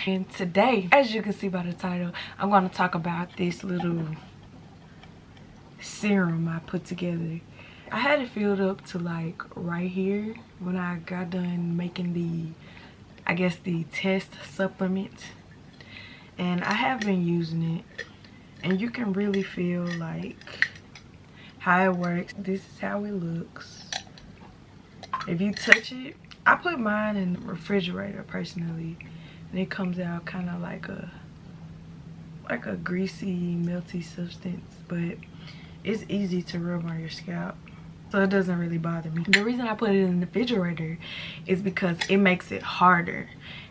And today, as you can see by the title, I'm going to talk about this little serum I put together. I had it filled up to like right here when I got done making the test supplement, and I have been using it, and you can really feel like how it works. This is how it looks. If you touch it, I put mine in the refrigerator personally, and it comes out kind of like a greasy, melty substance, but it's easy to rub on your scalp, so it doesn't really bother me. The reason I put it in the refrigerator is because it makes it harder,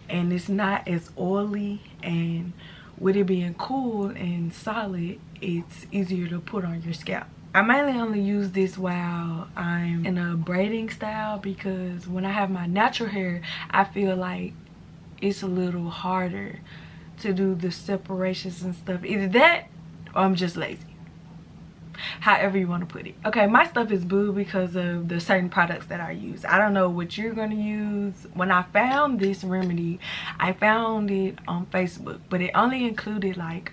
and it's not as oily, and with it being cool and solid, it's easier to put on your scalp. I mainly only use this while I'm in a braiding style, because when I have my natural hair, I feel like it's a little harder to do the separations and stuff. Either that or I'm just lazy. However you want to put it. Okay, my stuff is boo because of the certain products that I use. I don't know what you're going to use. When I found this remedy, I found it on Facebook, but it only included like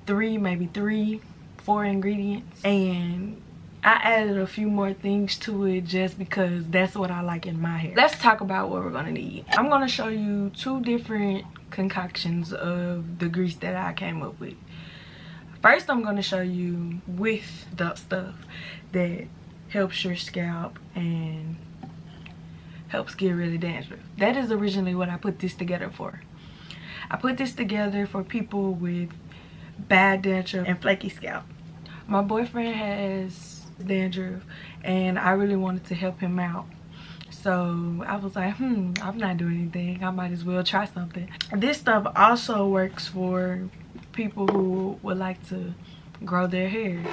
maybe 4 ingredients, and I added a few more things to it just because that's what I like in my hair. Let's talk about what we're gonna need. I'm gonna show you 2 different concoctions of the grease that I came up with. First, I'm gonna show you with the stuff that helps your scalp and helps get rid of dandruff. That is originally what I put this together for. I put this together for people with bad dandruff and flaky scalp. My boyfriend has dandruff, and I really wanted to help him out, so I was like, I'm not doing anything, I might as well try something. This stuff also works for people who would like to grow their hair,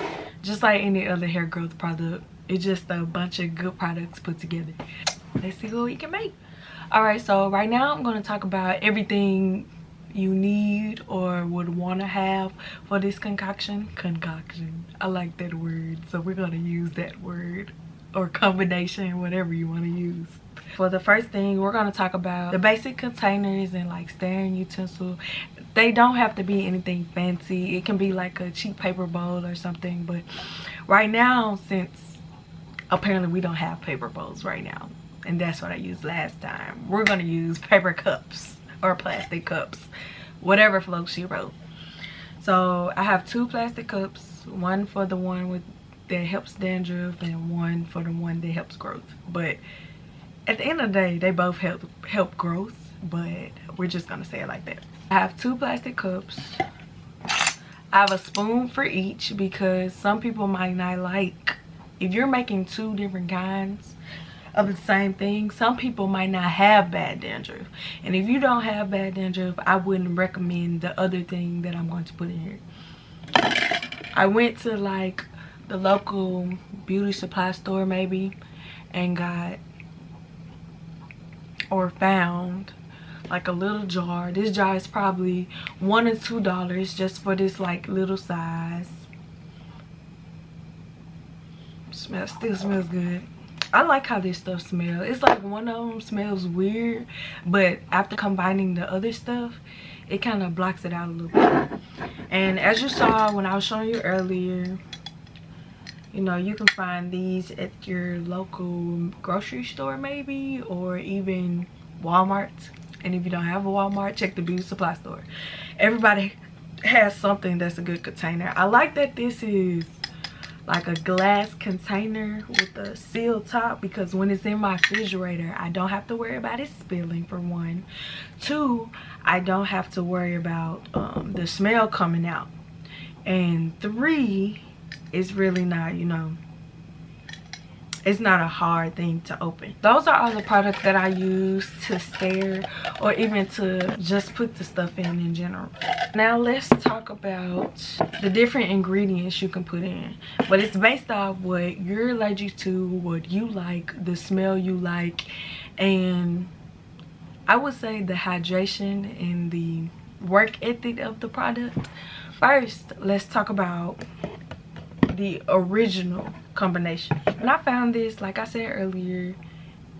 just like any other hair growth product. It's just a bunch of good products put together. Let's see what we can make. All right, so right now I'm going to talk about everything you need or would want to have for this concoction. I like that word, so we're going to use that word, or combination, whatever you want to use. For the first thing, we're going to talk about the basic containers and like stirring utensil. They don't have to be anything fancy. It can be like a cheap paper bowl or something, but right now, since apparently we don't have paper bowls right now, and that's what I used last time, we're going to use paper cups or plastic cups, whatever floats your boat. So I have 2 plastic cups, one for the one that helps dandruff and one for the one that helps growth. But at the end of the day, they both help growth, but we're just gonna say it like that. I have 2 plastic cups. I have a spoon for each, because some people might not like, if you're making 2 different kinds of the same thing, some people might not have bad dandruff, and if you don't have bad dandruff, I wouldn't recommend the other thing that I'm going to put in here. I went to like the local beauty supply store maybe, and got or found like a little jar. This jar is probably $1 or $2 just for this like little size. Still smells good. I like how this stuff smells. It's like one of them smells weird, but after combining the other stuff, it kind of blocks it out a little bit. And as you saw when I was showing you earlier, you know, you can find these at your local grocery store maybe, or even Walmart. And if you don't have a Walmart, check the beauty supply store. Everybody has something that's a good container. I like that this is like a glass container with a sealed top, because when it's in my refrigerator, I don't have to worry about it spilling, for 1. 2, I don't have to worry about the smell coming out. And 3, it's really not, you know, it's not a hard thing to open. Those are all the products that I use to stir, or even to just put the stuff in general. Now let's talk about the different ingredients you can put in, but it's based off what you're allergic to, what you like, the smell you like, and I would say the hydration and the work ethic of the product. First, let's talk about the original combination. When I found this, like I said earlier,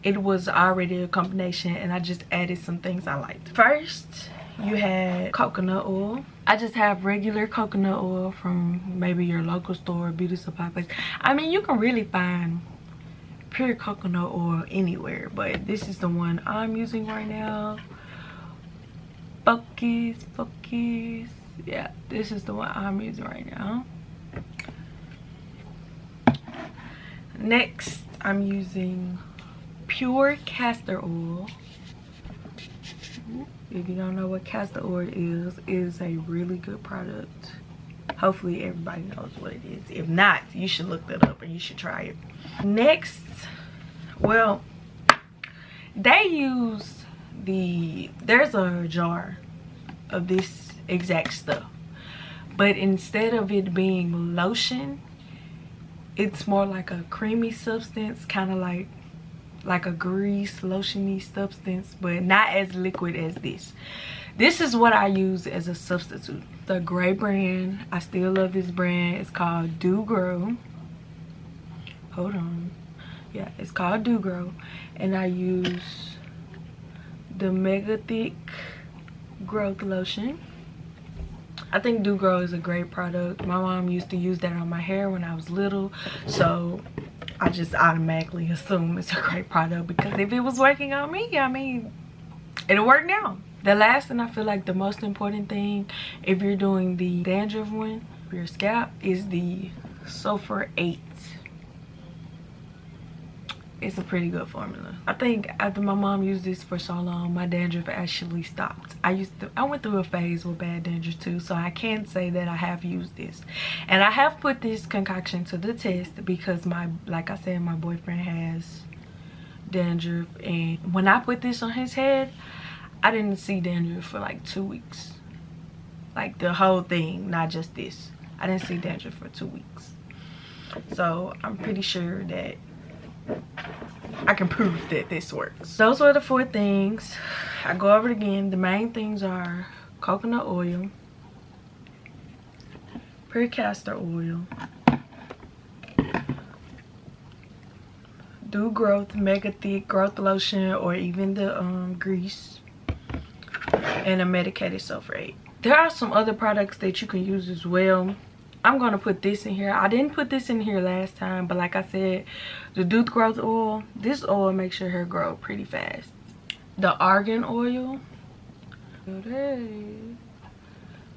it was already a combination, and I just added some things I liked. First, you had coconut oil. I just have regular coconut oil from maybe your local store, beauty supply place. I mean, you can really find pure coconut oil anywhere, but this is the one I'm using right now. Focus. Yeah, this is the one I'm using right now. Next, I'm using pure castor oil. If you don't know what castor oil is, it is a really good product. Hopefully everybody knows what it is. If not, you should look that up and you should try it. Next, well, they use there's a jar of this exact stuff, but instead of it being lotion, it's more like a creamy substance, kind of like a grease lotiony substance, but not as liquid as this. This is what I use as a substitute. The gray brand, I still love this brand. It's called Do Grow. Hold on. Yeah, it's called Do Grow, and I use the Mega Thick Growth Lotion. I think Do Grow is a great product. My mom used to use that on my hair when I was little, so I just automatically assume it's a great product, because if it was working on me, I mean, it'll work now. The last and I feel like the most important thing, if you're doing the dandruff one for your scalp, is the Sulfur 8. It's a pretty good formula. I think after my mom used this for so long, my dandruff actually stopped. I went through a phase with bad dandruff too, so I can say that I have used this. And I have put this concoction to the test because like I said, my boyfriend has dandruff, and when I put this on his head, I didn't see dandruff for like 2 weeks. Like the whole thing, not just this. I didn't see dandruff for 2 weeks. So I'm pretty sure that I can prove that this works. Those were the 4 things. I go over it again. The main things are coconut oil, pure castor oil, Do Growth Mega Thick Growth Lotion, or even the grease, and a medicated sulfur 8. There are some other products that you can use as well. I'm gonna put this in here. I didn't put this in here last time, but like I said, the Do Growth oil, this oil makes your hair grow pretty fast. The argan oil,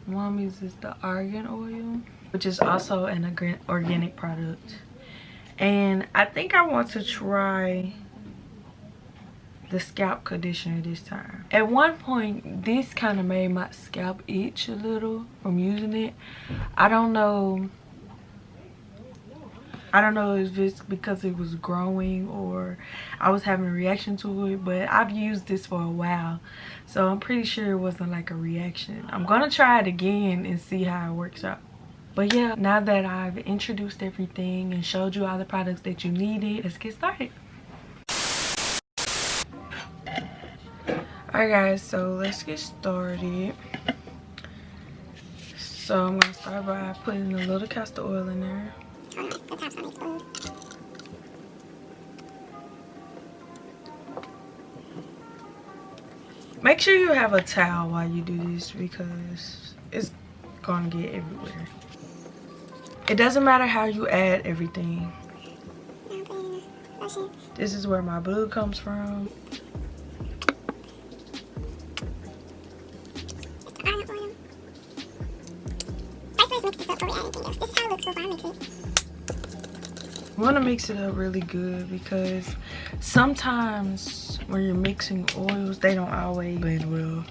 mom uses the argan oil, which is also an organic product. And I think I want to try the scalp conditioner this time. At one point, this kind of made my scalp itch a little from using it. I don't know if it's because it was growing or I was having a reaction to it, but I've used this for a while, so I'm pretty sure it wasn't like a reaction. I'm gonna try it again and see how it works out. But yeah, now that I've introduced everything and showed you all the products that you needed, let's get started. Alright guys, so let's get started. So I'm gonna start by putting a little castor oil in there. The top's gonna explode. Make sure you have a towel while you do this because it's gonna get everywhere. It doesn't matter how you add everything. This is where my blue comes from. You want to mix it up really good because sometimes when you're mixing oils, they don't always blend well.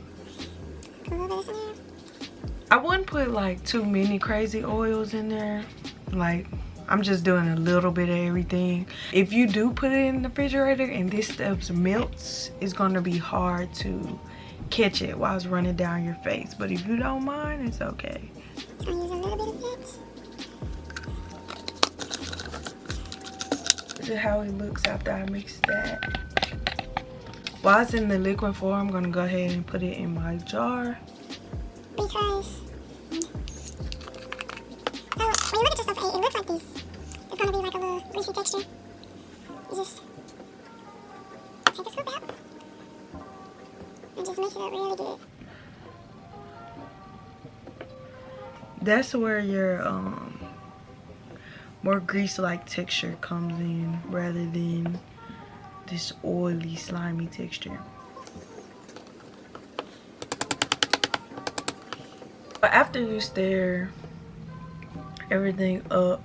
I wouldn't put like too many crazy oils in there. Like, I'm just doing a little bit of everything. If you do put it in the refrigerator and this stuff melts, it's going to be hard to catch it while it's running down your face. But if you don't mind, it's okay. So use a little bit of it. This is how it looks after I mix that. While it's in the liquid form, I'm gonna go ahead and put it in my jar. Because so when you look at your stuff, it looks like this. It's gonna be like a little greasy texture. You just take a scoop out and just mix it up really good. that's where your more grease-like texture comes in rather than this oily, slimy texture. But after you stir everything up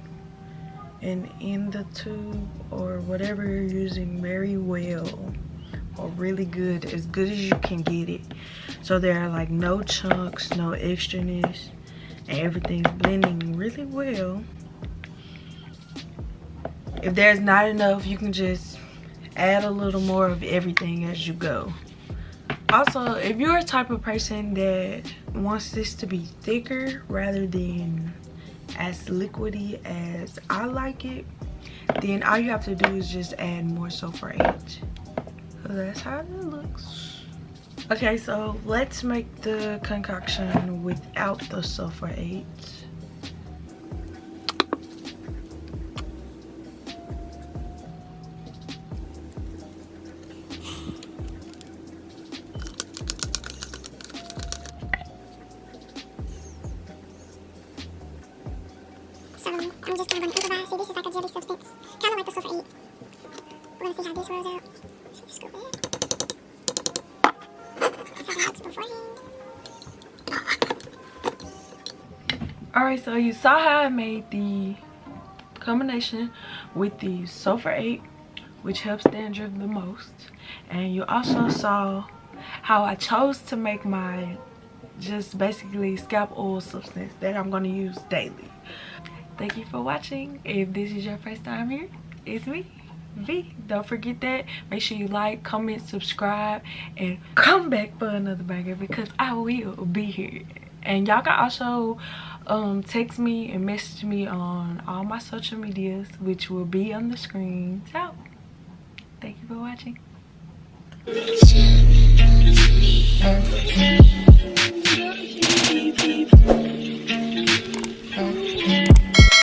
and in the tube or whatever you're using very well, or really good, as good as you can get it, so there are like no chunks, no extraness, and everything's blending really well. If there's not enough, you can just add a little more of everything as you go. Also, if you're a type of person that wants this to be thicker rather than as liquidy as I like it, then all you have to do is just add more sulfurate. So that's how it looks. Okay, so let's make the concoction without the sulfurate. So I'm just kind of going to improvise. See, this is like a jelly substance, kind of like the sulfur 8. We're going to see how this rolls out. So just go there. That's how it looks beforehand. Alright, so you saw how I made the combination with the sulfur 8, which helps dandruff the most. And you also saw how I chose to make my just basically scalp oil substance that I'm going to use daily. Thank you for watching. If this is your first time here, it's me, V. Don't forget that. Make sure you like, comment, subscribe, and come back for another banger because I will be here. And y'all can also text me and message me on all my social medias, which will be on the screen. So, thank you for watching.